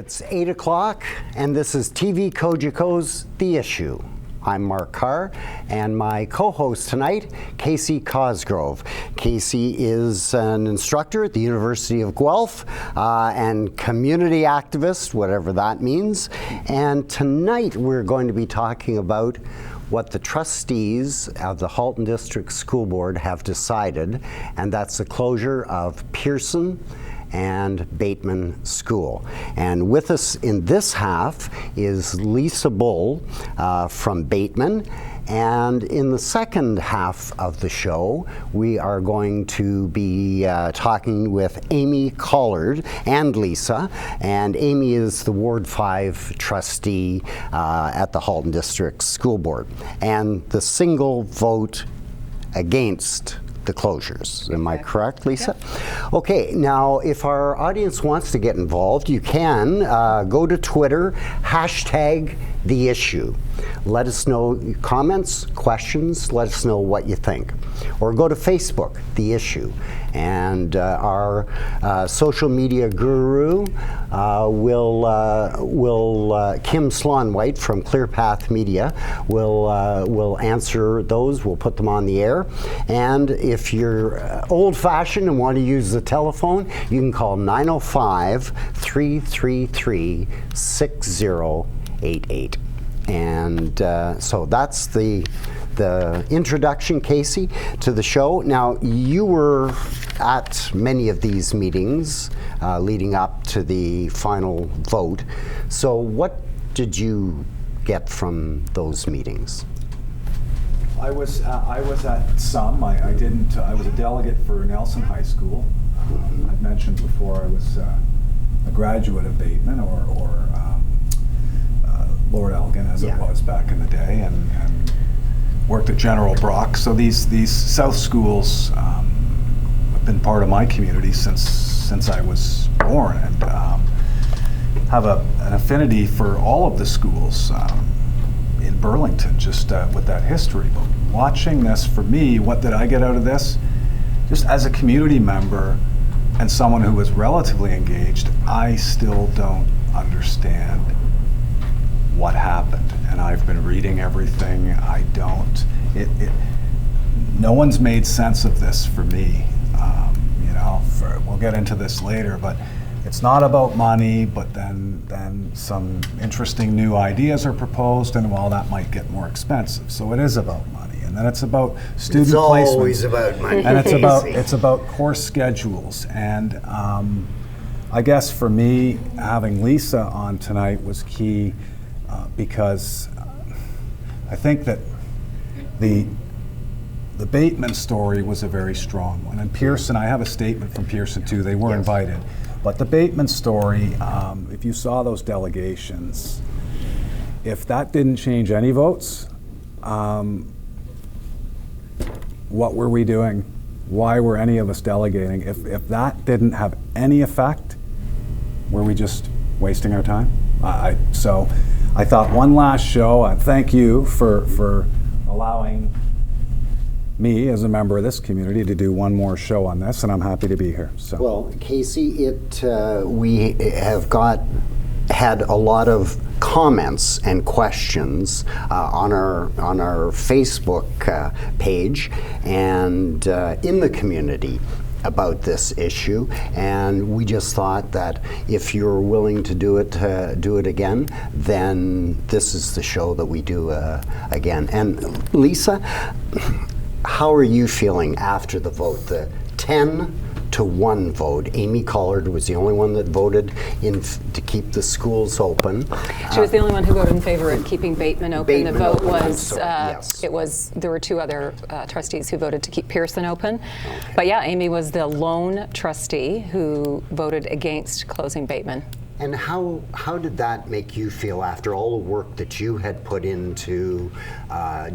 It's 8 o'clock, and this is TV Cogeco's The Issue. I'm Mark Carr, and my co-host tonight, Casey Cosgrove. Casey is an instructor at the University of Guelph and community activist, whatever that means. And tonight we're going to be talking about what the trustees of the Halton District School Board have decided, and that's the closure of Pearson and Bateman School. And with us in this half is Lisa Bull from Bateman. And in the second half of the show, we are going to be talking with Amy Collard and Lisa. And Amy is the Ward 5 trustee at the Halton District School Board. And the single vote against the closures. Am I correct, Lisa? Yep. Okay, now if our audience wants to get involved, you can go to Twitter, hashtag the issue. Let us know your comments, questions, let us know what you think. Or go to Facebook, The Issue. And our social media guru Kim Slonwhite from Clear Path Media will answer those. We'll put them on the air. And if you're old-fashioned and want to use the telephone, you can call 905-333-6088. And so that's the introduction, Casey, to the show. Now, you were at many of these meetings leading up to the final vote. So what did you get from those meetings? I was at some. I didn't. I was a delegate for Nelson High School. I've mentioned before I was a graduate of Bateman or Lord Elgin, as it was back in the day, and worked at General Brock. So these South schools have been part of my community since I was born, and have an affinity for all of the schools in Burlington, just with that history. But watching this, for me, what did I get out of this? Just as a community member and someone who was relatively engaged, I still don't understand what happened, and I've been reading everything. I don't. No one's made sense of this for me. We'll get into this later, but it's not about money. But then some interesting new ideas are proposed, and well, that might get more expensive. So it is about money, and then it's about student placement. It's always about money, and it's about course schedules. And I guess for me, having Lisa on tonight was key. Because I think that the Bateman story was a very strong one. And Pearson, I have a statement from Pearson too, they were invited. But the Bateman story, if you saw those delegations, if that didn't change any votes, what were we doing? Why were any of us delegating? If that didn't have any effect, were we just wasting our time? So I thought one last show. Thank you for allowing me as a member of this community to do one more show on this, and I'm happy to be here. So. Well, Casey, we have had a lot of comments and questions on our Facebook page and in the community about this issue, and we just thought that if you're willing to do it again, then this is the show that we do again. And Lisa, how are you feeling after the vote? The 10-to-1 vote. Amy Collard was the only one that voted to keep the schools open. She was the only one who voted in favor of keeping Bateman open. The vote was, yes. There were two other trustees who voted to keep Pearson open. Okay. But yeah, Amy was the lone trustee who voted against closing Bateman. And how did that make you feel after all the work that you had put into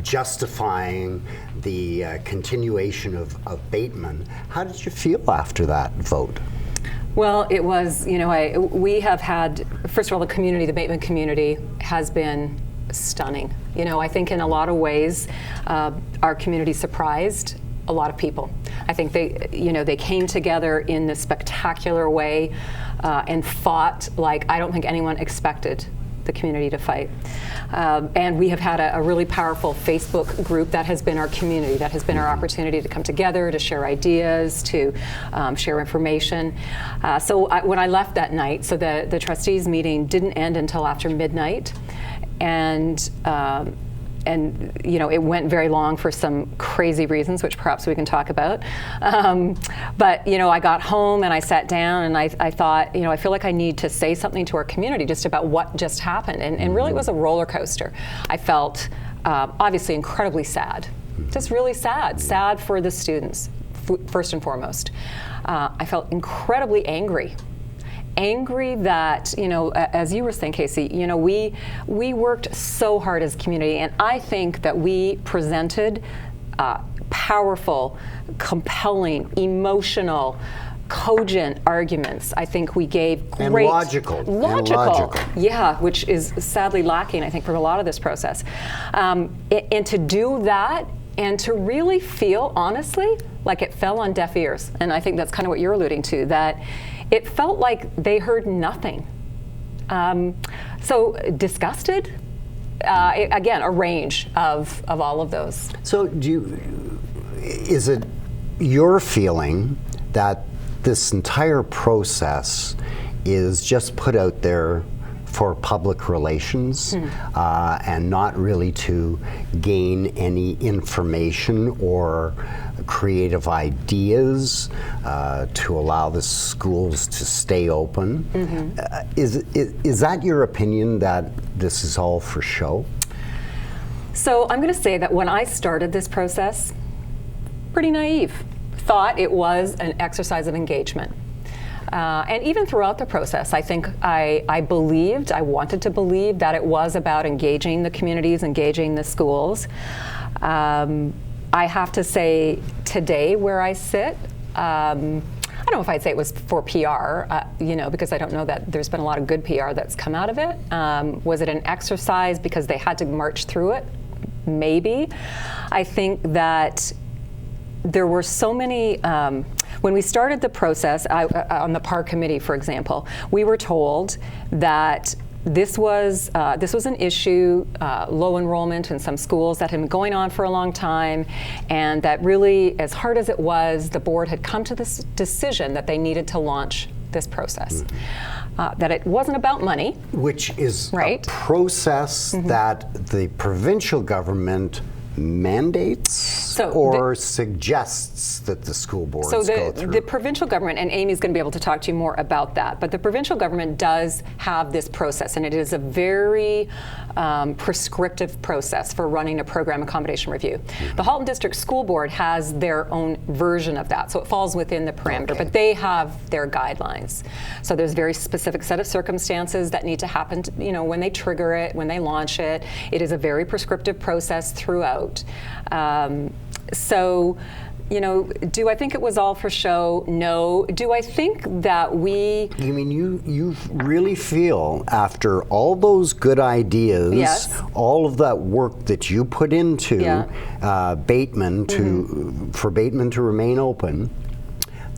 justifying the continuation of Bateman? How did you feel after that vote? Well, it was, we have had, first of all, the Bateman community has been stunning. I think in a lot of ways, our community surprised a lot of people. I think they came together in this spectacular way and fought like I don't think anyone expected the community to fight. And we have had a really powerful Facebook group that has been our community, that has been our opportunity to come together, to share ideas, to share information. When I left that night, so the trustees meeting didn't end until after midnight, and it went very long for some crazy reasons, which perhaps we can talk about. But I got home and I sat down and I thought, I feel like I need to say something to our community just about what just happened. And really it was a roller coaster. I felt obviously incredibly sad, just really sad for the students, first and foremost. I felt incredibly angry that, as you were saying, Casey, we worked so hard as a community, and I think that we presented powerful, compelling, emotional, cogent arguments. I think we gave great... And logical. Yeah, which is sadly lacking, I think, for a lot of this process. And to do that, and to really feel, honestly, like it fell on deaf ears. And I think that's kind of what you're alluding to, that it felt like they heard nothing. So disgusted, again, a range of all of those. So is it your feeling that this entire process is just put out there for public relations and not really to gain any information or creative ideas to allow the schools to stay open? Is that your opinion, that this is all for show? So I'm going to say that when I started this process, pretty naive, thought it was an exercise of engagement. And even throughout the process, I think I wanted to believe that it was about engaging the communities, engaging the schools. I have to say today where I sit, I don't know if I'd say it was for PR, because I don't know that there's been a lot of good PR that's come out of it. Was it an exercise because they had to march through it? Maybe. I think that there were so many, when we started the process, on the PAR committee, for example, we were told that this was an issue, low enrollment in some schools that had been going on for a long time, and that really, as hard as it was, the board had come to this decision that they needed to launch this process. That it wasn't about money. Which is right? A process that the provincial government mandates suggests that the school boards go through? The provincial government, and Amy's going to be able to talk to you more about that, but the provincial government does have this process, and it is a very prescriptive process for running a program accommodation review. The Halton District School Board has their own version of that, so it falls within the parameter, but they have their guidelines. So there's a very specific set of circumstances that need to happen, when they trigger it, when they launch it. It is a very prescriptive process throughout. Do I think it was all for show? No. Do I think that we... You mean you really feel, after all those good ideas, yes, all of that work that you put into Bateman for Bateman to remain open,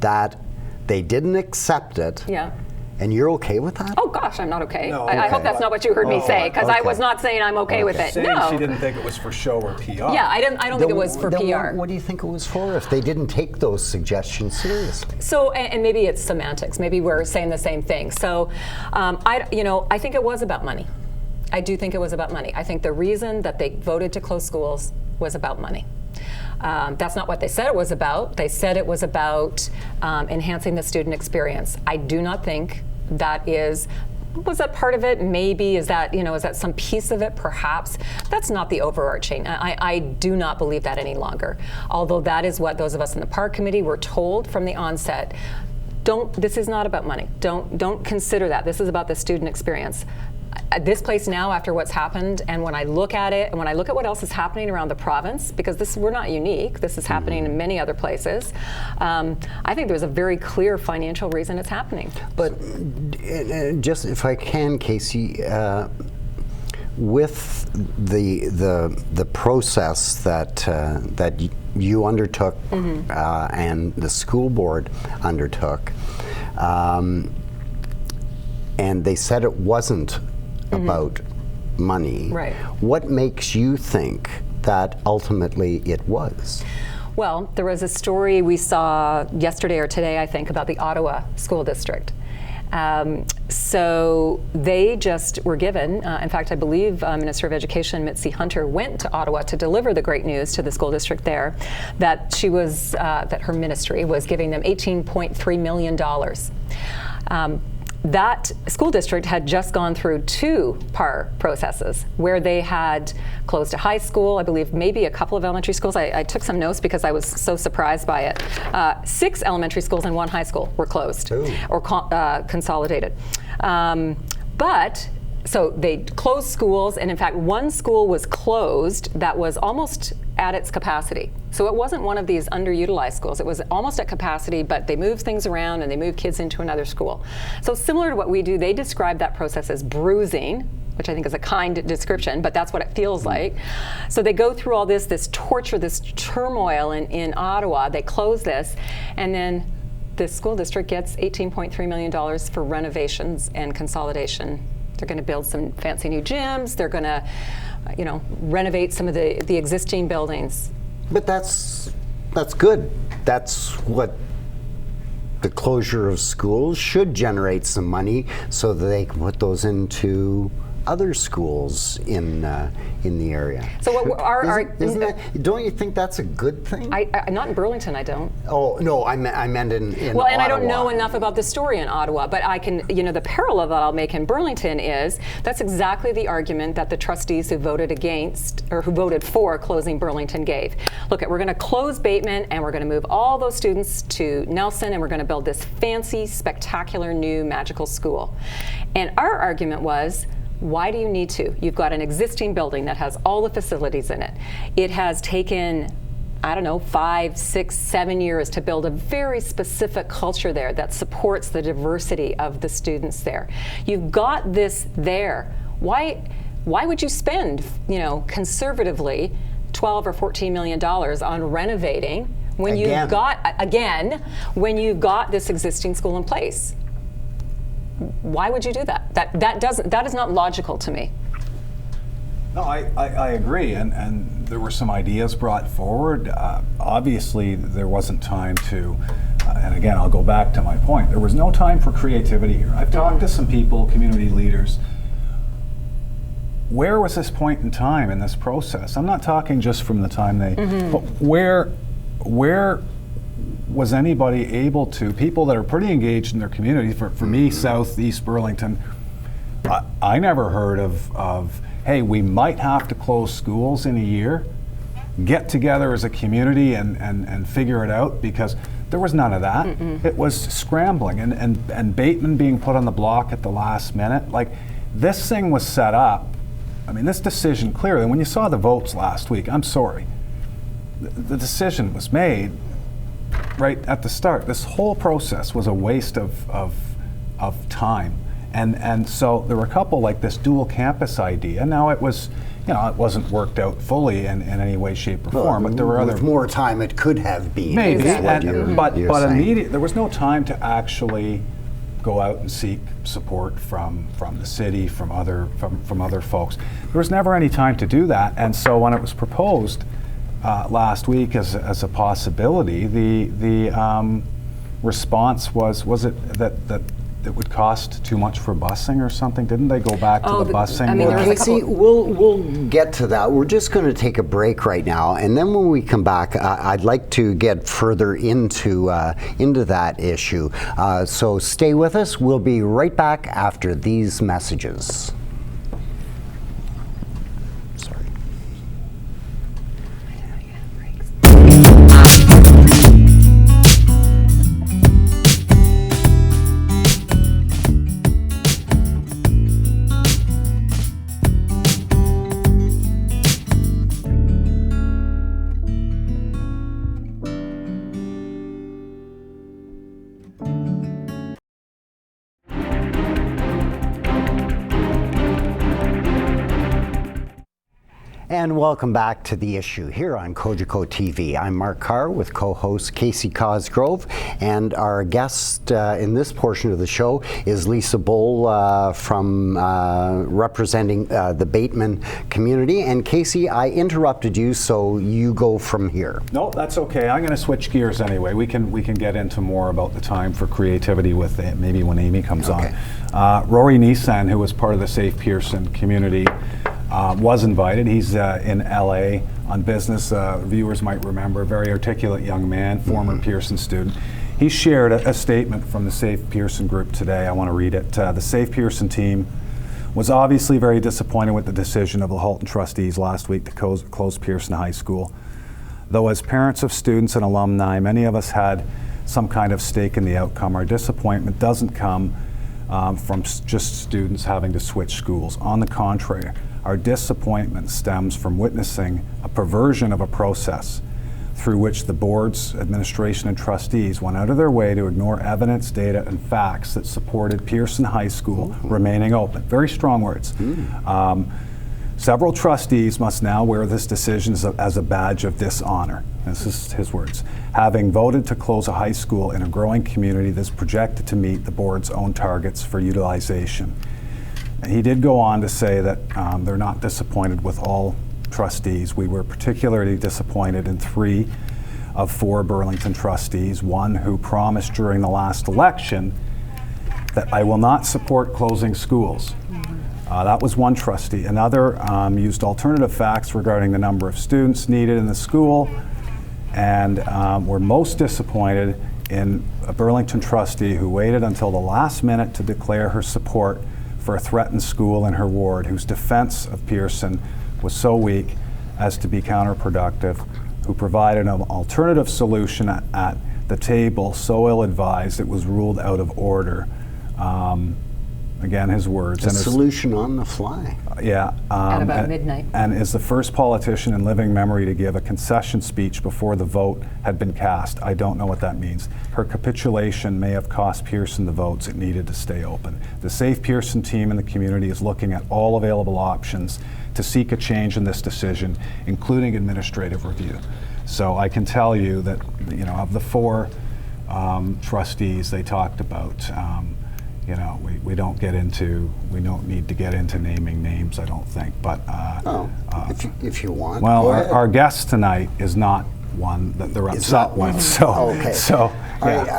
that they didn't accept it? Yeah. And you're okay with that? Oh gosh, I'm not okay. No, I hope that's not what you heard me say, because I was not saying I'm okay with it. Saying No. she didn't think it was for show or PR. Yeah, I don't think it was for then PR. What do you think it was for, if they didn't take those suggestions seriously? So, and maybe it's semantics. Maybe we're saying the same thing. So, I think it was about money. I do think it was about money. I think the reason that they voted to close schools was about money. That's not what they said it was about. They said it was about enhancing the student experience. I do not think that was that part of it? Maybe. Is that some piece of it? Perhaps. That's not the overarching. I do not believe that any longer. Although that is what those of us in the PAR committee were told from the onset. This is not about money. Don't consider that. This is about the student experience. This place now, after what's happened, and when I look at it, and when I look at what else is happening around the province, because we're not unique, this is happening in many other places, I think there's a very clear financial reason it's happening. But just if I can, Casey, with the process that you undertook and the school board undertook, and they said it wasn't about money. Right. What makes you think that ultimately it was? Well, there was a story we saw yesterday or today, I think, about the Ottawa School District. So they just were given, in fact, I believe Minister of Education Mitzi Hunter went to Ottawa to deliver the great news to the school district there, that she was, that her ministry was giving them $18.3 million. That school district had just gone through 2 PAR processes where they had closed a high school, I believe maybe a couple of elementary schools. I took some notes because I was so surprised by it. 6 elementary schools and 1 high school were closed or consolidated. So they closed schools, and in fact, 1 school was closed that was almost at its capacity. So it wasn't one of these underutilized schools. It was almost at capacity, but they moved things around and they moved kids into another school. So similar to what we do, they describe that process as bruising, which I think is a kind description, but that's what it feels like. So they go through all this torture, this turmoil in Ottawa. They close this, and then the school district gets $18.3 million for renovations and consolidation. They're going to build some fancy new gyms. They're going to, renovate some of the existing buildings. But that's good. That's what the closure of schools should generate some money so that they can put those into other schools in the area. So what isn't that, don't you think that's a good thing? Not in Burlington, I don't. Oh no, I meant in well, and Ottawa. I don't know enough about the story in Ottawa, but I can, the parallel that I'll make in Burlington is that's exactly the argument that the trustees who voted against or who voted for closing Burlington gave. Look, we're going to close Bateman and we're going to move all those students to Nelson and we're going to build this fancy, spectacular new magical school. And our argument was, why do you need to? You've got an existing building that has all the facilities in it. It has taken, 5, 6, 7 years to build a very specific culture there that supports the diversity of the students there. You've got this there. Why would you spend, conservatively $12 or $14 million on renovating when you've got this existing school in place? Why would you do that? That is not logical to me. No, I agree, and there were some ideas brought forward. Obviously, there wasn't time to, and again, I'll go back to my point. There was no time for creativity here. I've talked to some people, community leaders. Where was this point in time in this process? I'm not talking just from the time they, but where was anybody able to, people that are pretty engaged in their community, for me, Southeast Burlington, I never heard of, hey, we might have to close schools in a year, get together as a community and figure it out, because there was none of that. It was scrambling, and Bateman being put on the block at the last minute. Like, this thing was set up, this decision clearly, when you saw the votes last week, I'm sorry, the decision was made right at the start. This whole process was a waste of time, and so there were a couple like this dual campus idea. Now it was, it wasn't worked out fully in any way, shape, or form. But there were with more time, it could have been. Maybe, but saying. immediate. There was no time to actually go out and seek support from the city, from other folks. There was never any time to do that, and so when it was proposed last week as a possibility, the response was it that it would cost too much for busing or something? Didn't they go back to the busing? Well, Casey, we'll get to that. We're just going to take a break right now, and then when we come back, I'd like to get further into that issue. So stay with us. We'll be right back after these messages. And welcome back to The Issue here on Cogeco TV. I'm Mark Carr with co-host Casey Cosgrove, and our guest in this portion of the show is Lisa Bull from representing the Bateman community. And Casey, I interrupted you, so you go from here. No, that's okay. I'm going to switch gears anyway. We can get into more about the time for creativity with it, maybe when Amy comes on. Rory Nissan, who was part of the Safe Pearson community, was invited. He's in LA on business. Viewers might remember, a very articulate young man, former Pearson student. He shared a statement from the Safe Pearson group today. I want to read it. The Safe Pearson team was obviously very disappointed with the decision of the Halton trustees last week to close Pearson High School. Though as parents of students and alumni, many of us had some kind of stake in the outcome. Our disappointment doesn't come from just students having to switch schools. On the contrary, our disappointment stems from witnessing a perversion of a process through which the board's administration and trustees went out of their way to ignore evidence, data, and facts that supported Pearson High School remaining open. Very strong words. Several trustees must now wear this decision as a badge of dishonor. This is his words. Having voted to close a high school in a growing community that's projected to meet the board's own targets for utilization. And he did go on to say that they're not disappointed with all trustees. We were particularly disappointed in 3 of 4 Burlington trustees, one who promised during the last election that I will not support closing schools. That was one trustee. Another used alternative facts regarding the number of students needed in the school, and were most disappointed in a Burlington trustee who waited until the last minute to declare her support for a threatened school in her ward, whose defense of Pearson was so weak as to be counterproductive, who provided an alternative solution at the table so ill-advised it was ruled out of order. Again, his words. A solution on the fly. Yeah. At about midnight. And is the first politician in living memory to give a concession speech before the vote had been cast. I don't know what that means. Her capitulation may have cost Pearson the votes it needed to stay open. The Safe Pearson team in the community is looking at all available options to seek a change in this decision, including administrative review. So I can tell you that, you know, of the 4 trustees they talked about, you know, we don't need to get into naming names, I don't think, but if you want. Well, our guest tonight is not one that they're upset with. So, okay. So, yeah. All right,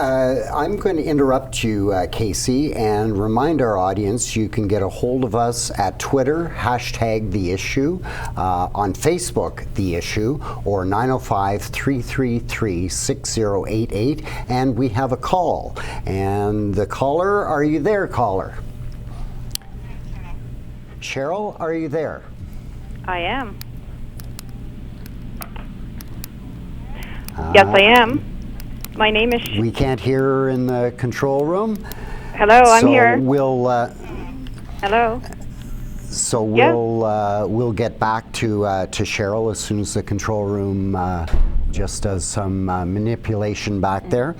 I'm going to interrupt you, Casey, and remind our audience you can get a hold of us at Twitter, #TheIssue, on Facebook, The Issue, or 905-333-6088, and we have a call. And the caller, are you there, caller? Cheryl, are you there? I am. Yes, I am. My name is... We can't hear her in the control room. Hello, I'm here. We'll, Hello. so Yeah. we'll get back to Cheryl as soon as the control room just does some manipulation back there.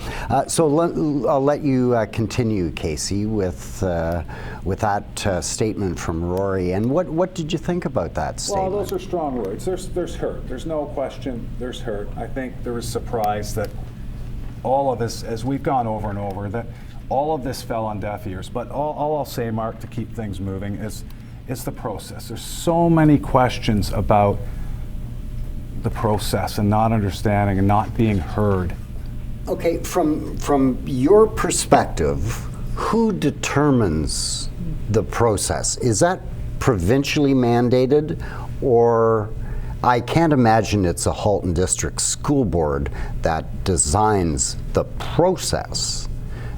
So I'll let you continue, Casey, with that statement from Rory. And what did you think about that statement? Well, those are strong words. There's hurt. There's no question there's hurt. I think there was surprise that all of this, as we've gone over and over, that all of this fell on deaf ears. But all I'll say, Mark, to keep things moving is the process. There's so many questions about the process and not understanding and not being heard. Okay, from your perspective, who determines the process? Is that provincially mandated, or I can't imagine it's a Halton District School Board that designs the process.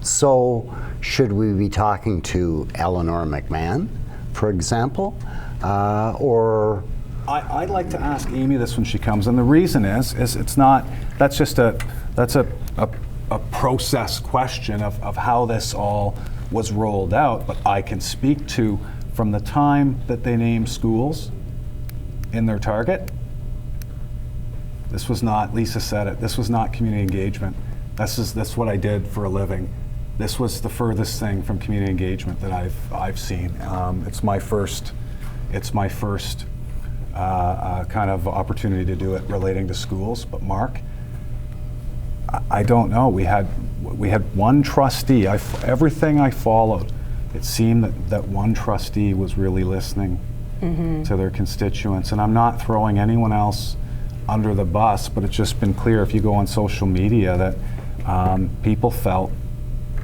So should we be talking to Eleanor McMahon, for example, or? I'd like to ask Amy this when she comes, and the reason is it's not, that's a process question of how this all was rolled out, but I can speak to from the time that they named schools in their target. This was not, Lisa said it, this was not community engagement. That's what I did for a living. This was the furthest thing from community engagement that I've seen. It's my first kind of opportunity to do it relating to schools. But Mark, I don't know. We had one trustee. Everything I followed, it seemed that one trustee was really listening to their constituents. And I'm not throwing anyone else under the bus, but it's just been clear if you go on social media that people felt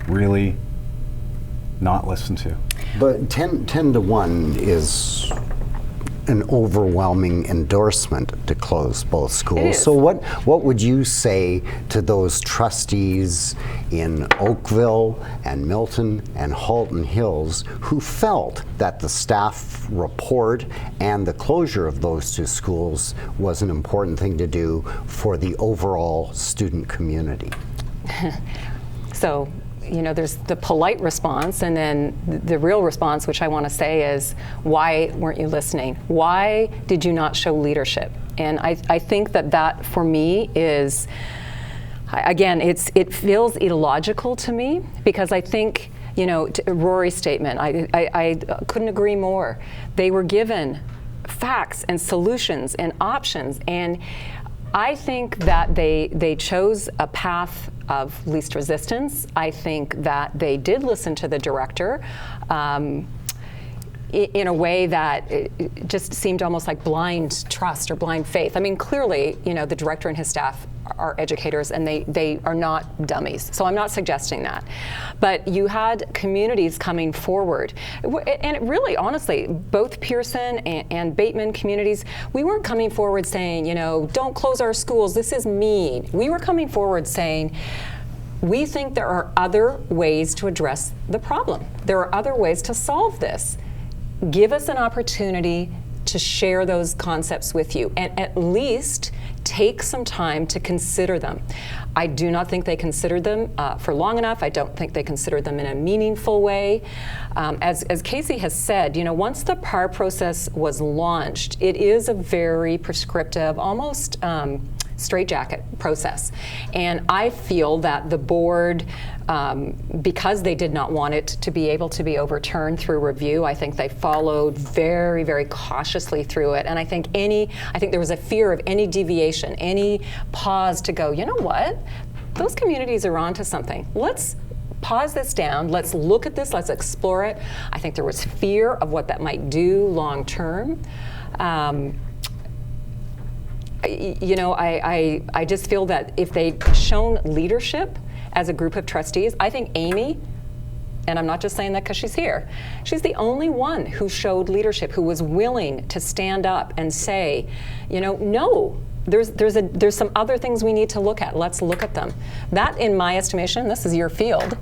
really not listened to. But 10 to 1 is an overwhelming endorsement to close both schools. It is. So what would you say to those trustees in Oakville and Milton and Halton Hills who felt that the staff report and the closure of those two schools was an important thing to do for the overall student community? So, there's the polite response, and then the real response, which I want to say is, why weren't you listening? Why did you not show leadership? And I think that for me is, again, it feels illogical to me, because I think, Rory's statement, I couldn't agree more. They were given facts and solutions and options, and I think that they chose a path of least resistance. I think that they did listen to the director in a way that it just seemed almost like blind trust or blind faith. I mean, clearly, the director and his staff are educators, and they are not dummies. So I'm not suggesting that. But you had communities coming forward. And it really, honestly, both Pearson and Bateman communities, we weren't coming forward saying, don't close our schools, this is mean. We were coming forward saying, we think there are other ways to address the problem. There are other ways to solve this. Give us an opportunity to share those concepts with you, and at least take some time to consider them. I do not think they considered them for long enough. I don't think they considered them in a meaningful way. As Casey has said, once the PAR process was launched, it is a very prescriptive, almost straitjacket process. And I feel that the board, because they did not want it to be able to be overturned through review, I think they followed very, very cautiously through it. And I think there was a fear of any deviation, any pause to go, you know what? Those communities are onto something. Let's pause this down. Let's look at this. Let's explore it. I think there was fear of what that might do long term. I just feel that if they'd shown leadership as a group of trustees, I think Amy, and I'm not just saying that because she's here, she's the only one who showed leadership, who was willing to stand up and say, no, there's some other things we need to look at. Let's look at them. That, in my estimation, this is your field.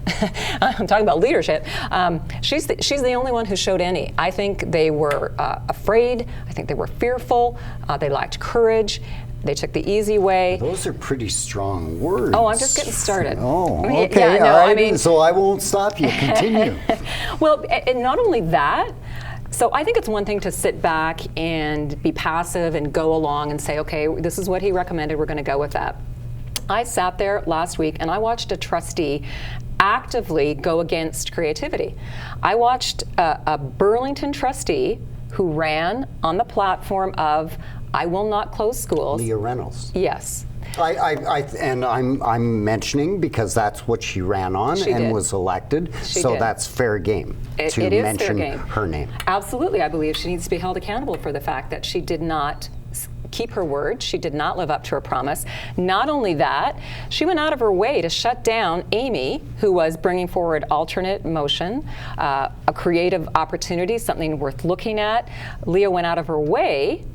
I'm talking about leadership. She's the only one who showed any. I think they were afraid. I think they were fearful. They lacked courage. They took the easy way. Those are pretty strong words. Oh, I'm just getting started. Oh, okay. All right. So I won't stop you. Continue. Well, and not only that, so I think it's one thing to sit back and be passive and go along and say, okay, this is what he recommended, we're going to go with that. I sat there last week and I watched a trustee actively go against creativity. I watched a Burlington trustee who ran on the platform of, I will not close schools. Leah Reynolds. Yes. I'm mentioning because that's what she ran on and was elected. So that's fair game to mention her name. Absolutely. I believe she needs to be held accountable for the fact that she did not keep her word. She did not live up to her promise. Not only that, she went out of her way to shut down Amy, who was bringing forward alternate motion, a creative opportunity, something worth looking at. Leah went out of her way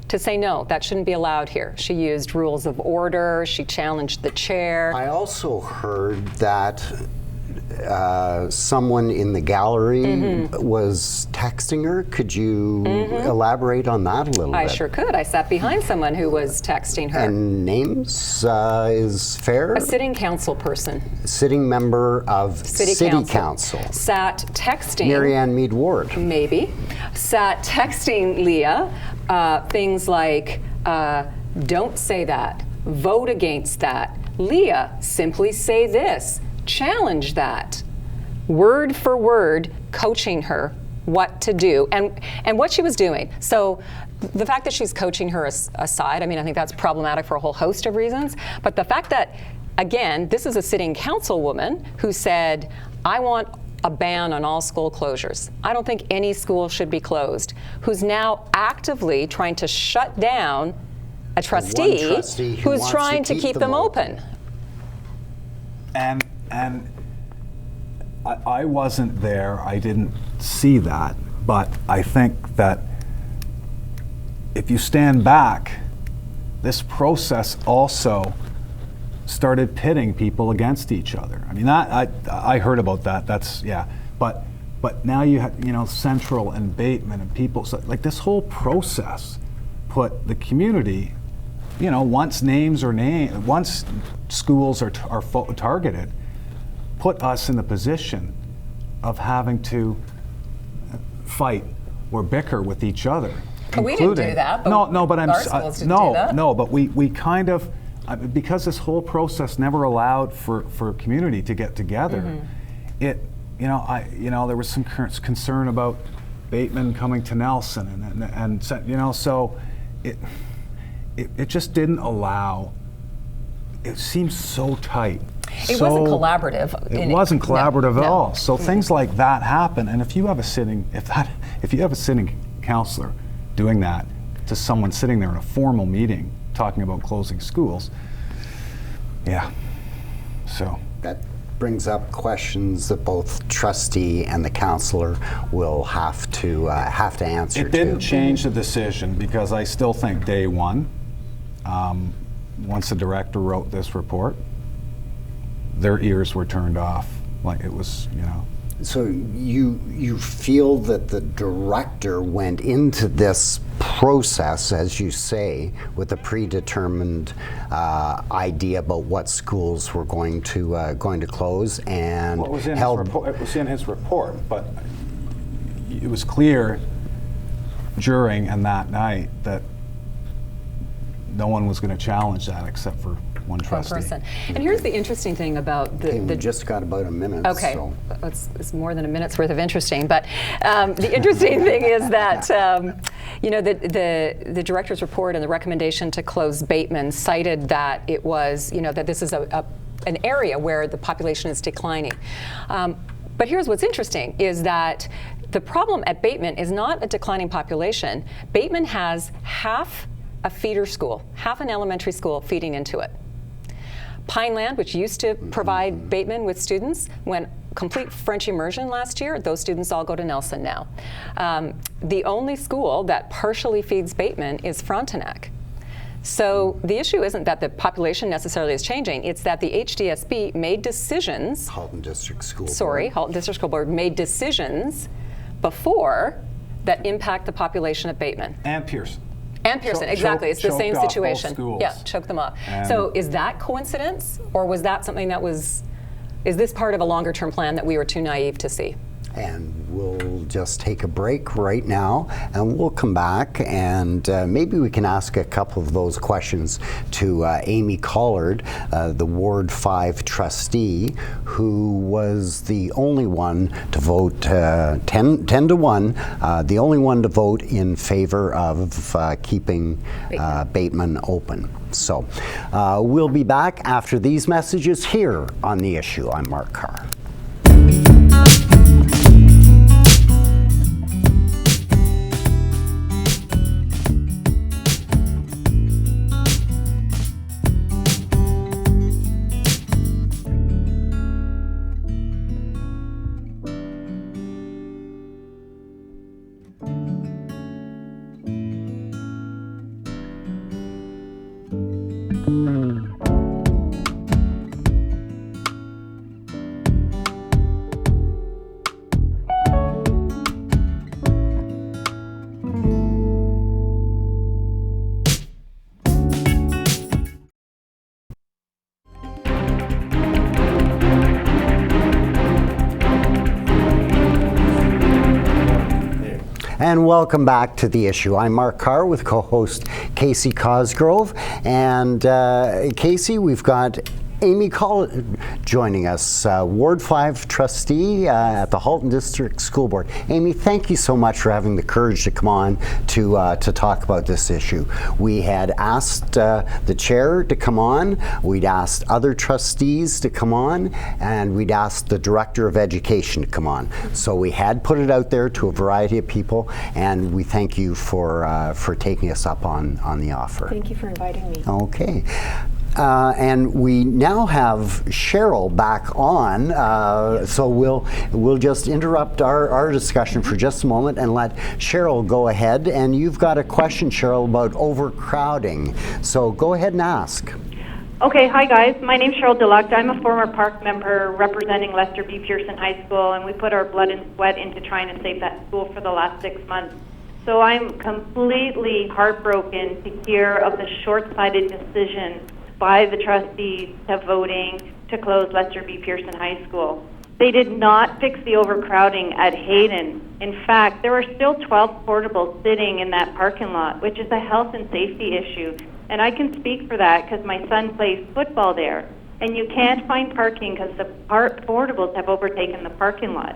to say, no, that shouldn't be allowed here. She used rules of order. She challenged the chair. I also heard that someone in the gallery was texting her. Could you elaborate on that a little bit? I sure could. I sat behind someone who was texting her. And names is fair? A sitting council person. Sitting member of City Council. Sat texting. Marianne Mead Ward. Maybe. Sat texting Leah things like, don't say that, vote against that. Leah, simply say this. Challenge that. Word for word, coaching her what to do and what she was doing. So the fact that she's coaching her aside, I mean, I think that's problematic for a whole host of reasons. But the fact that, again, this is a sitting councilwoman who said, I want a ban on all school closures. I don't think any school should be closed. Who's now actively trying to shut down a trustee who's trying to keep them open. And I wasn't there, I didn't see that, but I think that if you stand back, this process also started pitting people against each other. I mean, that I heard about that. That's but now you have Central and Bateman and people. So like this whole process put the community, once once schools are targeted, put us in the position of having to fight or bicker with each other. But we didn't do that. But our schools didn't do that. No, but we kind of. Because this whole process never allowed for community to get together, there was some concern about Bateman coming to Nelson, and so it just didn't allow. It seems so tight. It wasn't collaborative. It wasn't collaborative at all. So things like that happen, and if you have a sitting counselor doing that to someone sitting there in a formal meeting, talking about closing schools. So that brings up questions that both trustee and the counselor will have to answer. It didn't change the decision because I still think day one, once the director wrote this report, their ears were turned off. Like it was, So you feel that the director went into this process, as you say, with a predetermined idea about what schools were going to close, and it was in his report, but it was clear during and that night that no one was going to challenge that except for one trustee. Person. And here's the interesting thing about we just got about a minute. Okay, so. it's more than a minute's worth of interesting. But the interesting thing is that the director's report and the recommendation to close Bateman cited that it was that this is an area where the population is declining. But here's what's interesting is that the problem at Bateman is not a declining population. Bateman has half a feeder school, half an elementary school feeding into it. Pineland, which used to provide Bateman with students, went complete French immersion last year. Those students all go to Nelson now. The only school that partially feeds Bateman is Frontenac. So the issue isn't that the population necessarily is changing, it's that the HDSB made decisions. Halton District School Board. Sorry, Halton District School Board made decisions before that impact the population of Bateman. And Pearson. And Pearson, exactly. It's the same situation. Yeah, choke them off. So is that coincidence, or was that something that is this part of a longer term plan that we were too naive to see? And we'll just take a break right now, and we'll come back, and maybe we can ask a couple of those questions to Amy Collard, the Ward 5 trustee, who was the only one to vote 10 to 1, the only one to vote in favor of keeping Bateman open. So we'll be back after these messages here on The Issue. I'm Mark Carr. And welcome back to The Issue. I'm Mark Carr with co-host Casey Cosgrove. And Casey, we've got Amy Call joining us, Ward 5 trustee at the Halton District School Board. Amy, thank you so much for having the courage to come on to talk about this issue. We had asked the chair to come on, we'd asked other trustees to come on, and we'd asked the director of education to come on. So we had put it out there to a variety of people, and we thank you for taking us up on the offer. Thank you for inviting me. Okay. And we now have Cheryl back on, so we'll just interrupt our discussion for just a moment and let Cheryl go ahead. And you've got a question, Cheryl, about overcrowding. So go ahead and ask. Okay, hi guys. My name's Cheryl Deluxe. I'm a former park member representing Lester B. Pearson High School, and we put our blood and sweat into trying to save that school for the last 6 months. So I'm completely heartbroken to hear of the short-sighted decision by the trustees to voting to close Lester B. Pearson High School. They did not fix the overcrowding at Hayden. In fact, there are still 12 portables sitting in that parking lot, which is a health and safety issue. And I can speak for that because my son plays football there. And you can't find parking because the portables have overtaken the parking lot.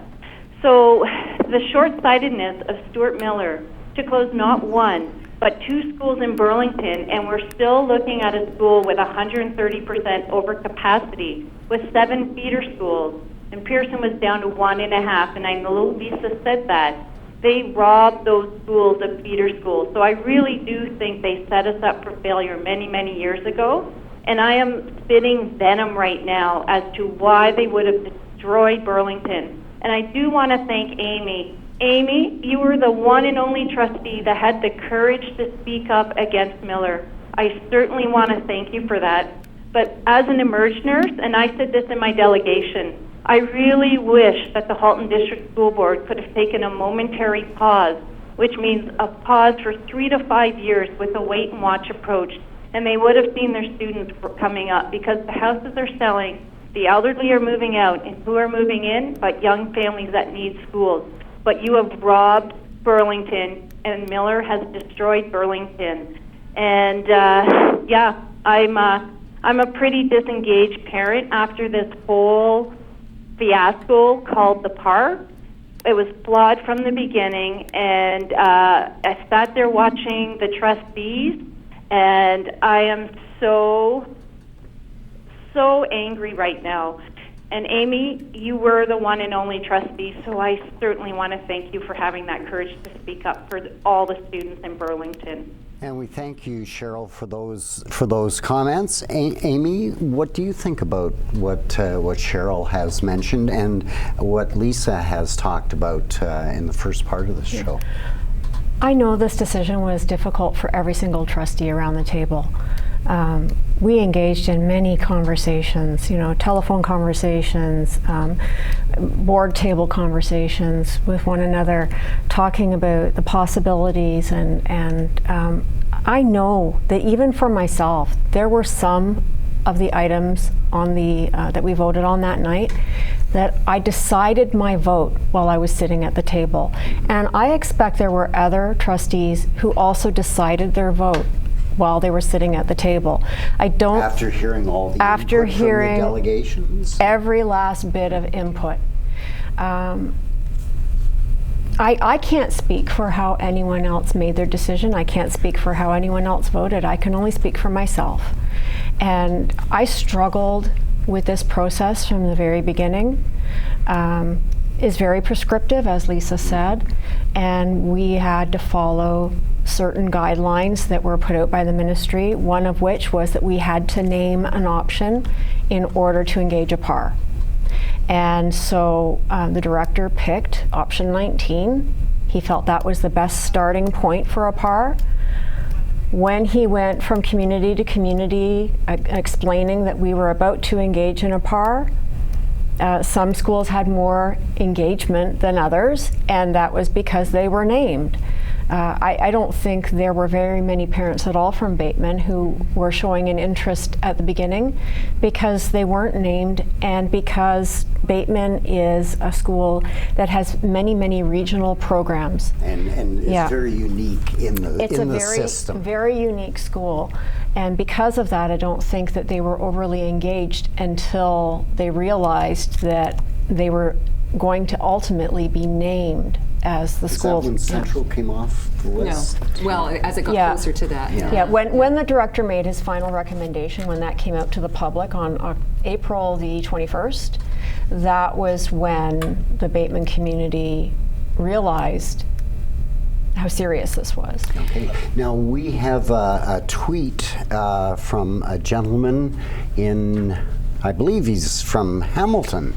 So the short-sightedness of Stuart Miller to close not one, but 2 schools in Burlington, and we're still looking at a school with 130% overcapacity with 7 feeder schools, and Pearson was down to 1.5, and I know Lisa said that. They robbed those schools of feeder schools. So I really do think they set us up for failure many, many years ago, and I am spitting venom right now as to why they would have destroyed Burlington. And I do want to thank Amy. Amy, you were the one and only trustee that had the courage to speak up against Miller. I certainly want to thank you for that. But as an emerged nurse, and I said this in my delegation, I really wish that the Halton District School Board could have taken a momentary pause, which means a pause for 3 to 5 years with a wait and watch approach, and they would have seen their students coming up, because the houses are selling, the elderly are moving out, and who are moving in but young families that need schools. But you have robbed Burlington, and Miller has destroyed Burlington. And yeah, I'm a pretty disengaged parent after this whole fiasco called the park. It was flawed from the beginning, and I sat there watching the trustees, and I am so angry right now. And Amy, you were the one and only trustee, so I certainly want to thank you for having that courage to speak up for all the students in Burlington. And we thank you, Cheryl, for those comments. Amy, what do you think about what Cheryl has mentioned and what Lisa has talked about in the first part of the show? I know this decision was difficult for every single trustee around the table. We engaged in many conversations, telephone conversations, board table conversations with one another, talking about the possibilities, and I know that even for myself, there were some of the items on the that we voted on that night that I decided my vote while I was sitting at the table, and I expect there were other trustees who also decided their vote while they were sitting at the table. I don't. After hearing all the after input hearing from the delegations, every last bit of input. I can't speak for how anyone else made their decision. I can't speak for how anyone else voted. I can only speak for myself. And I struggled with this process from the very beginning. Is very prescriptive, as Lisa said, and we had to follow certain guidelines that were put out by the ministry, one of which was that we had to name an option in order to engage a PAR. And so the director picked option 19. He felt that was the best starting point for a PAR. When he went from community to community explaining that we were about to engage in a PAR, some schools had more engagement than others, and that was because they were named. I don't think there were very many parents at all from Bateman who were showing an interest at the beginning because they weren't named and because Bateman is a school that has many, many regional programs. And is very unique in the It's a system. very unique school. And because of that, I don't think that they were overly engaged until they realized that they were going to ultimately be named as the school. Is that when Central came off the list? No. Well, as it got closer to that. Yeah, when the director made his final recommendation, when that came out to the public on April the 21st, that was when the Bateman community realized how serious this was. Okay. Now we have a tweet from a gentleman in, I believe he's from Hamilton.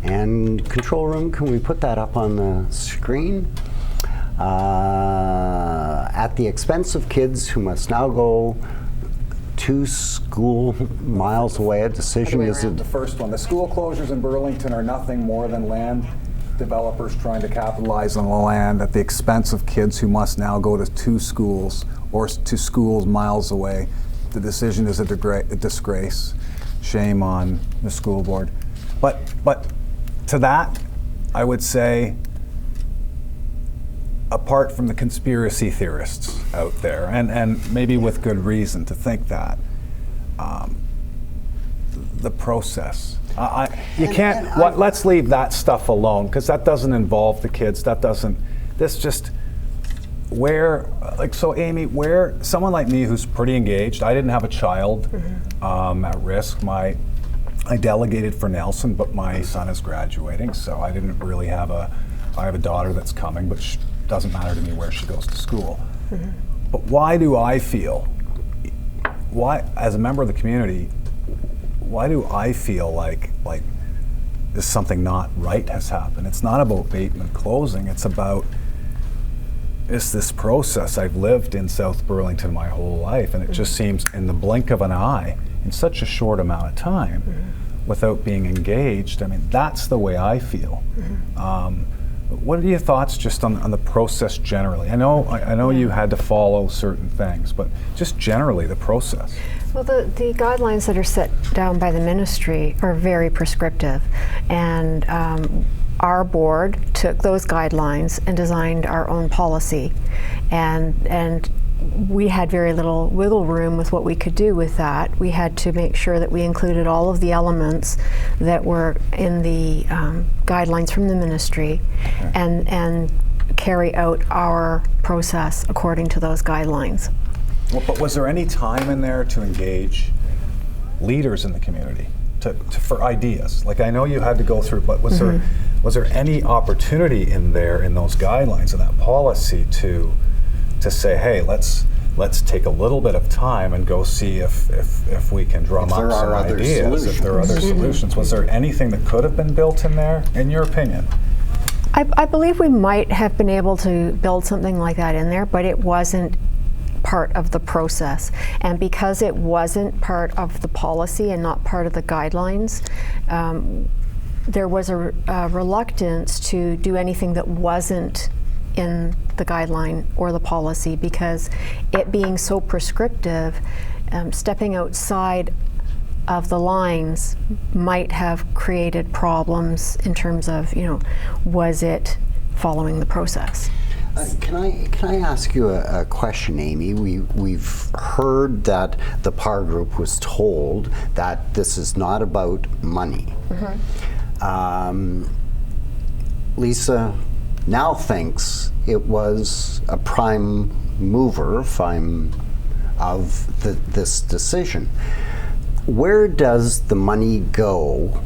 And control room, can we put that up on the screen? At the expense of kids who must now go 2 school miles away, a decision is The first one, the school closures in Burlington are nothing more than land developers trying to capitalize on the land at the expense of kids who must now go to 2 schools or to schools miles away. The decision is a disgrace. Shame on the school board. But to that, I would say, apart from the conspiracy theorists out there, and maybe with good reason to think that, the process. You can't. Let's leave that stuff alone because that doesn't involve the kids. This just where, like, so Amy, where someone like me who's pretty engaged. I didn't have a child at risk. I delegated for Nelson, but my son is graduating, so I didn't really have I have a daughter that's coming, but it doesn't matter to me where she goes to school. But why do I feel, as a member of the community, why do I feel like there's something not right has happened? It's not about Bateman closing, it's about this process. I've lived in South Burlington my whole life, and it just seems in the blink of an eye, in such a short amount of time, without being engaged. I mean, that's the way I feel. What are your thoughts just on the process generally? I know you had to follow certain things, but just generally the process. Well, the guidelines that are set down by the ministry are very prescriptive, and our board took those guidelines and designed our own policy, and we had very little wiggle room with what we could do with that. We had to make sure that we included all of the elements that were in the guidelines from the ministry, and carry out our process according to those guidelines. Well, but was there any time in there to engage leaders in the community for ideas? Like, I know you had to go through, but was there any opportunity in there in those guidelines and that policy to say, hey, let's take a little bit of time and go see if we can drum up some ideas, if there are other solutions. Was there anything that could have been built in there, in your opinion? I believe we might have been able to build something like that in there, but it wasn't part of the process. And because it wasn't part of the policy and not part of the guidelines, there was a reluctance to do anything that wasn't in the guideline or the policy, because it being so prescriptive, stepping outside of the lines might have created problems in terms of, was it following the process? Can I ask you a question, Amy? We've heard that the PAR group was told that this is not about money. Lisa now thinks it was a prime mover of this decision. Where does the money go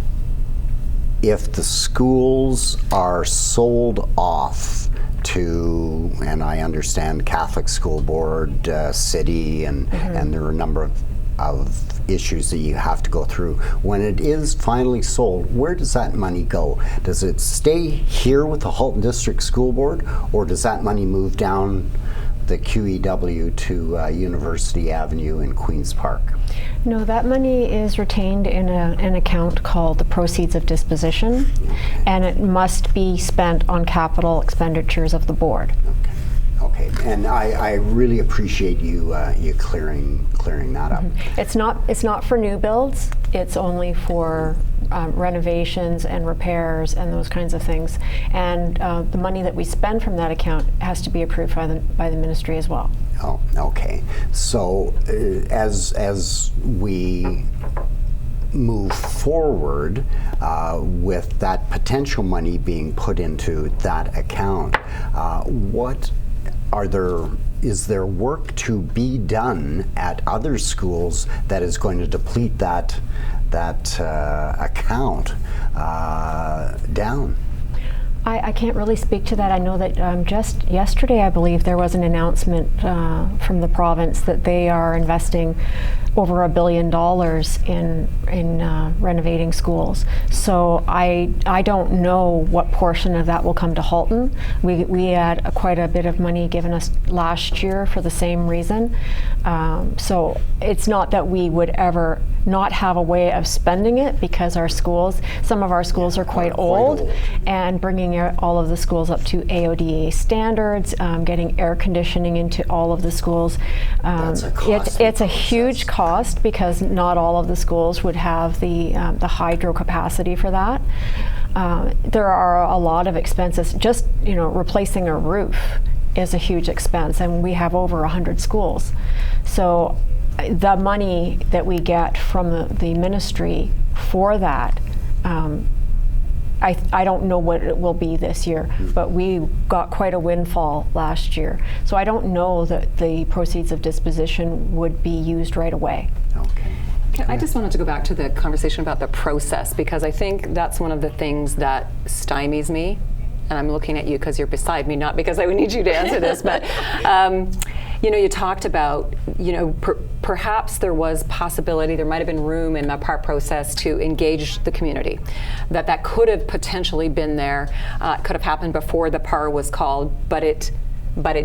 if the schools are sold off to, and I understand Catholic School Board, city, and there are a number of issues that you have to go through. When it is finally sold, where does that money go? Does it stay here with the Halton District School Board, or does that money move down the QEW to University Avenue in Queen's Park? No, that money is retained in an account called the Proceeds of Disposition, and it must be spent on capital expenditures of the board. Okay, and I really appreciate you you clearing that up. It's not for new builds. It's only for renovations and repairs and those kinds of things. And the money that we spend from that account has to be approved by the ministry as well. Oh, okay. So as we move forward with that potential money being put into that account, is there work to be done at other schools that is going to deplete that account down? I can't really speak to that. I know that just yesterday, I believe, there was an announcement from the province that they are investing over $1 billion in renovating schools. So I don't know what portion of that will come to Halton. We had quite a bit of money given us last year for the same reason. So it's not that we would ever not have a way of spending it, because some of our schools are quite old, and bringing all of the schools up to AODA standards, getting air conditioning into all of the schools. It's a huge cost, because not all of the schools would have the hydro capacity for that. There are a lot of expenses. Just replacing a roof is a huge expense, and we have over 100 schools. So the money that we get from the ministry for that, I don't know what it will be this year, but we got quite a windfall last year. So I don't know that the proceeds of disposition would be used right away. Okay. I just wanted to go back to the conversation about the process, because I think that's one of the things that stymies me. And I'm looking at you because you're beside me, not because I would need you to answer this, but you talked about, perhaps there was possibility, there might have been room in the PAR process to engage the community, that could have potentially been there, could have happened before the PAR was called, but it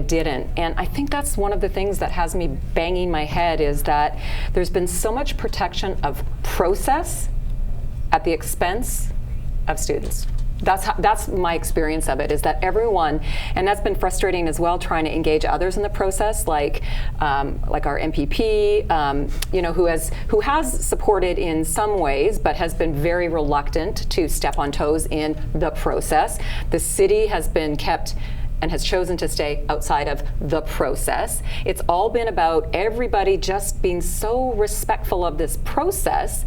didn't. And I think that's one of the things that has me banging my head, is that there's been so much protection of process at the expense of students. That's my experience of it, is that everyone, and that's been frustrating as well, trying to engage others in the process, like our MPP, who has supported in some ways, but has been very reluctant to step on toes in the process. The city has been kept and has chosen to stay outside of the process. It's all been about everybody just being so respectful of this process.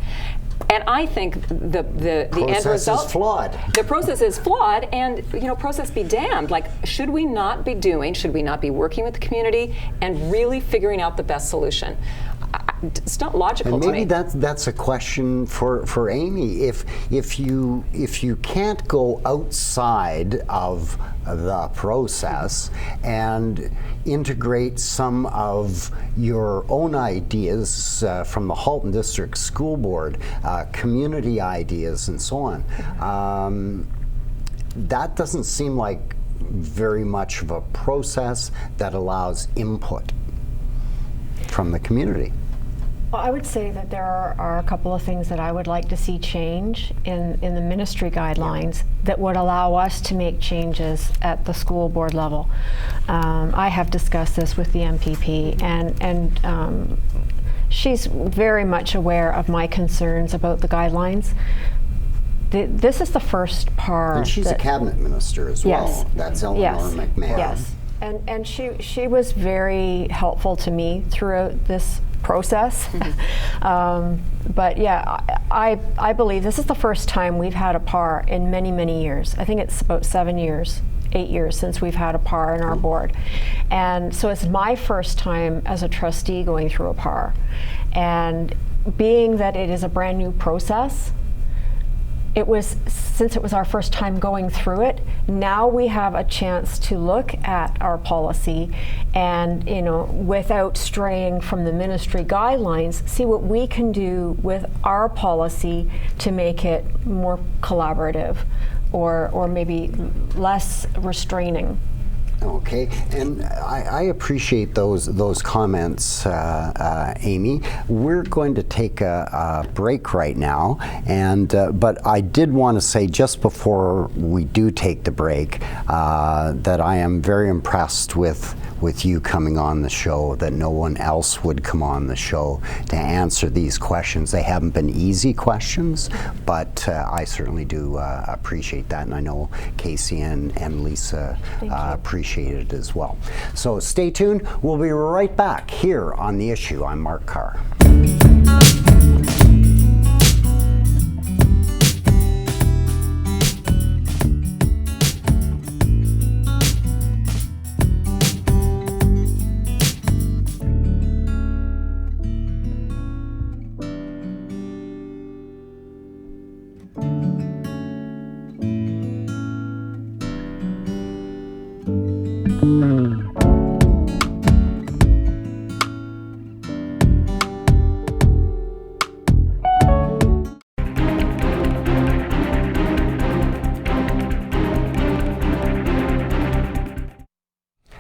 And I think the end result is flawed. The process is flawed, and process be damned. Like, should we not be working with the community and really figuring out the best solution? It's not logical and to me. maybe that's a question for Amy. If you can't go outside of the process and integrate some of your own ideas from the Halton District School Board, community ideas, and so on, that doesn't seem like very much of a process that allows input from the community. Well, I would say that there are a couple of things that I would like to see change in the ministry guidelines that would allow us to make changes at the school board level. I have discussed this with the MPP, and she's very much aware of my concerns about the guidelines. This is the first PAR. And she's a cabinet minister as well. Yes. That's Eleanor McMahon. Yes. And she was very helpful to me throughout this process. But yeah, I believe this is the first time we've had a PAR in many, many years. I think it's about 8 years since we've had a PAR in our board. And so it's my first time as a trustee going through a PAR. And being that it is a brand new process, since it was our first time going through it, now we have a chance to look at our policy and, without straying from the ministry guidelines, see what we can do with our policy to make it more collaborative or maybe less restraining. Okay, and I appreciate those comments, Amy. We're going to take a break right now, and but I did want to say just before we do take the break that I am very impressed with you coming on the show, that no one else would come on the show to answer these questions. They haven't been easy questions, but I certainly do appreciate that, and I know Casey and Lisa appreciate it as well. So stay tuned. We'll be right back here on The Issue. I'm Mark Carr.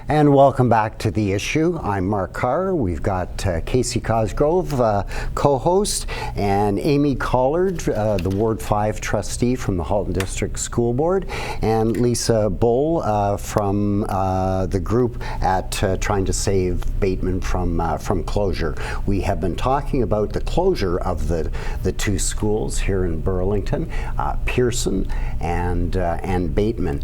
And welcome back to The Issue. I'm Mark Carr. We've got Casey Cosgrove, co-host, and Amy Collard, the Ward 5 trustee from the Halton District School Board, and Lisa Bull from the group at trying to save Bateman from closure. We have been talking about the closure of the two schools here in Burlington, Pearson and Bateman.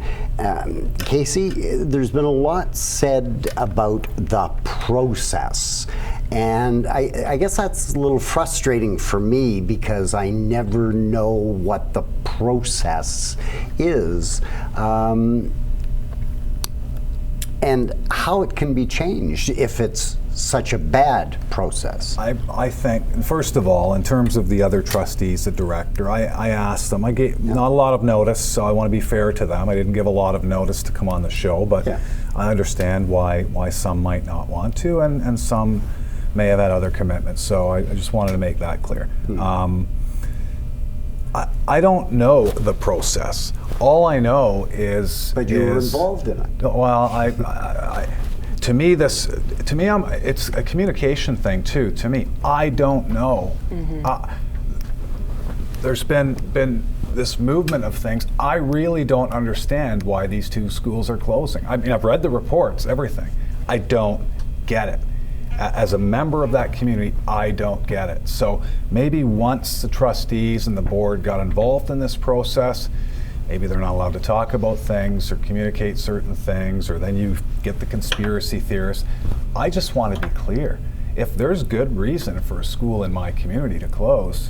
Casey, there's been a lot said about the process, and I guess that's a little frustrating for me because I never know what the process is and how it can be changed if it's such a bad process. I think, first of all, in terms of the other trustees, the director, I asked them, I gave not a lot of notice, so I want to be fair to them. I didn't give a lot of notice to come on the show, but I understand why some might not want to, and some may have had other commitments, so I just wanted to make that clear. I don't know the process. All I know is... But you were involved in it. Well, to me, it's a communication thing too. To me, I don't know. There's been this movement of things. I really don't understand why these two schools are closing. I mean, I've read the reports, everything. I don't get it. As a member of that community, I don't get it. So maybe once the trustees and the board got involved in this process, maybe they're not allowed to talk about things or communicate certain things, or then you get the conspiracy theorists. I just want to be clear. If there's good reason for a school in my community to close,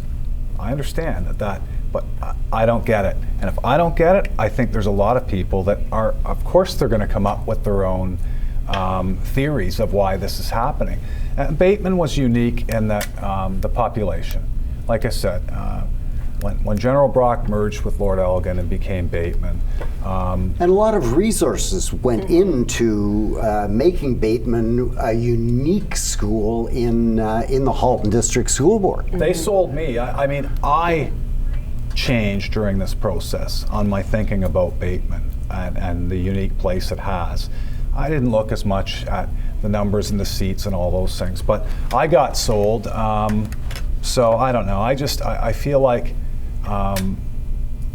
I understand that, but I don't get it. And if I don't get it, I think there's a lot of people that are, of course, they're going to come up with their own theories of why this is happening. Bateman was unique in that the population. Like I said, when General Brock merged with Lord Elgin and became Bateman. And a lot of resources went into making Bateman a unique school in the Halton District School Board. They sold me. I mean, I changed during this process on my thinking about Bateman and the unique place it has. I didn't look as much at the numbers and the seats and all those things, but I got sold. So I don't know. I feel like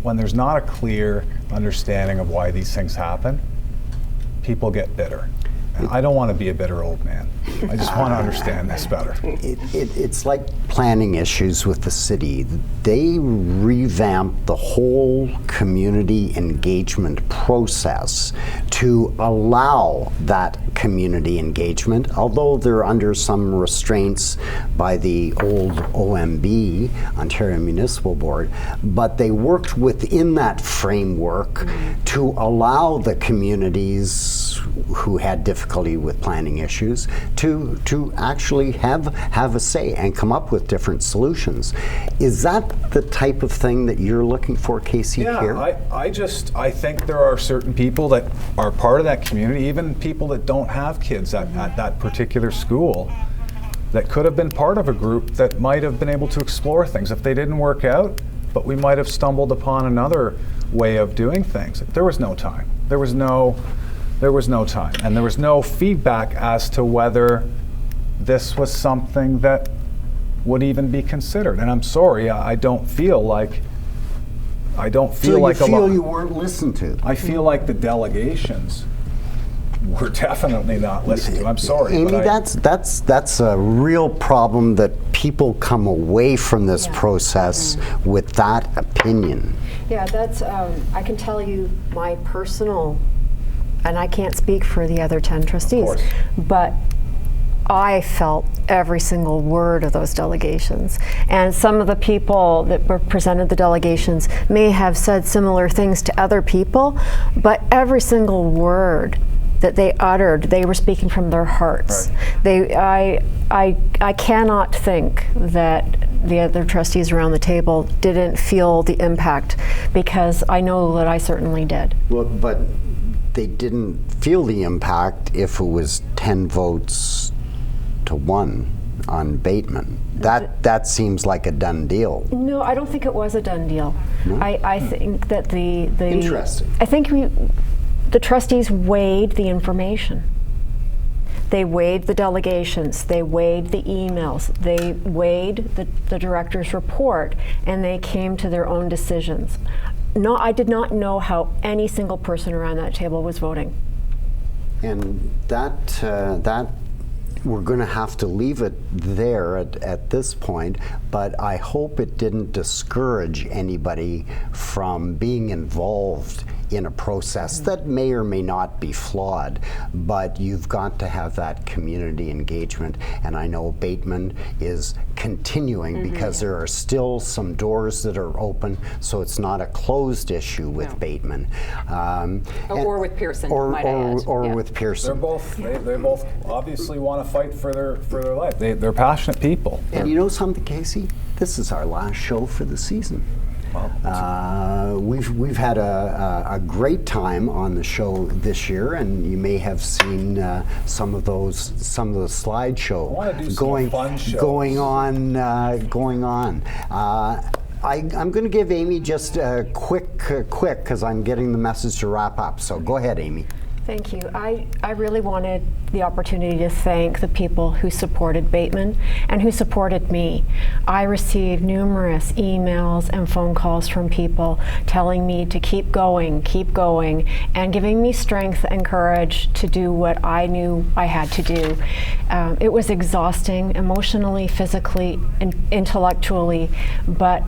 when there's not a clear understanding of why these things happen, people get bitter. And I don't want to be a bitter old man. I just want to understand this better. It's like planning issues with the city. They revamped the whole community engagement process to allow that community engagement, although they're under some restraints by the old OMB, Ontario Municipal Board, but they worked within that framework to allow the communities who had difficulty with planning issues to actually have a say and come up with different solutions. Is that the type of thing that you're looking for, Casey, here? I think there are certain people that are part of that community, even people that don't have kids at that particular school, that could have been part of a group that might have been able to explore things if they didn't work out, but we might have stumbled upon another way of doing things. There was no time. There was no There was no time, and there was no feedback as to whether this was something that would even be considered. And I'm sorry, I don't feel like a lot. You weren't listened to. I feel like the delegations were definitely not listened to. I'm sorry, Amy, but that's a real problem, that people come away from this process with that opinion. Yeah, that's, I can tell you my personal, and I can't speak for the other 10 trustees, course. but I felt every single word of those delegations. And some of the people that represented the delegations may have said similar things to other people, but every single word that they uttered, they were speaking from their hearts. Right. I cannot think that the other trustees around the table didn't feel the impact, because I know that I certainly did. Well, but they didn't feel the impact if it was 10 votes to 1 on Bateman. That seems like a done deal. No, I don't think it was a done deal. No? I think that the Interesting. I think the trustees weighed the information. They weighed the delegations, they weighed the emails, they weighed the director's report, and they came to their own decisions. No, I did not know how any single person around that table was voting. And that we're going to have to leave it there at this point, but I hope it didn't discourage anybody from being involved in a process that may or may not be flawed, but you've got to have that community engagement. And I know Bateman is continuing because there are still some doors that are open, so it's not a closed issue with Bateman. Or with Pearson, might I add. Or with Pearson. they both obviously want to fight for their life. They're passionate people. And you know something, Casey? This is our last show for the season. We've had a great time on the show this year, and you may have seen some of the slideshow going on. I'm going to give Amy just a quick, because I'm getting the message to wrap up. So go ahead, Amy. Thank you. I really wanted the opportunity to thank the people who supported Bateman and who supported me. I received numerous emails and phone calls from people telling me to keep going, and giving me strength and courage to do what I knew I had to do. It was exhausting, emotionally, physically, and intellectually, but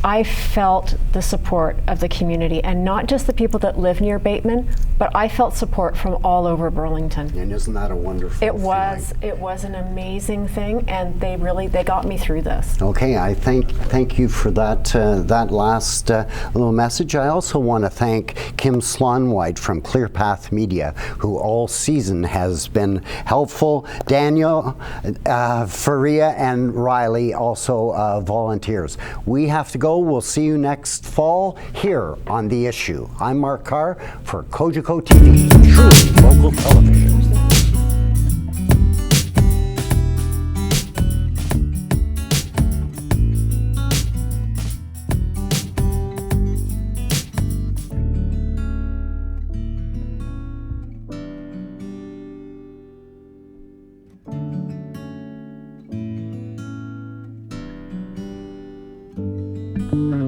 I felt the support of the community, and not just the people that live near Bateman, but I felt support from all over Burlington. And isn't that a wonderful feeling? It was an amazing thing, and they got me through this. Okay, I thank you for that last little message. I also want to thank Kim Slonwhite from Clear Path Media, who all season has been helpful. Daniel, Faria, and Riley also volunteers. We have to go. We'll see you next fall here on The Issue. I'm Mark Carr for Cogeco TV, truly local television. Mm-hmm.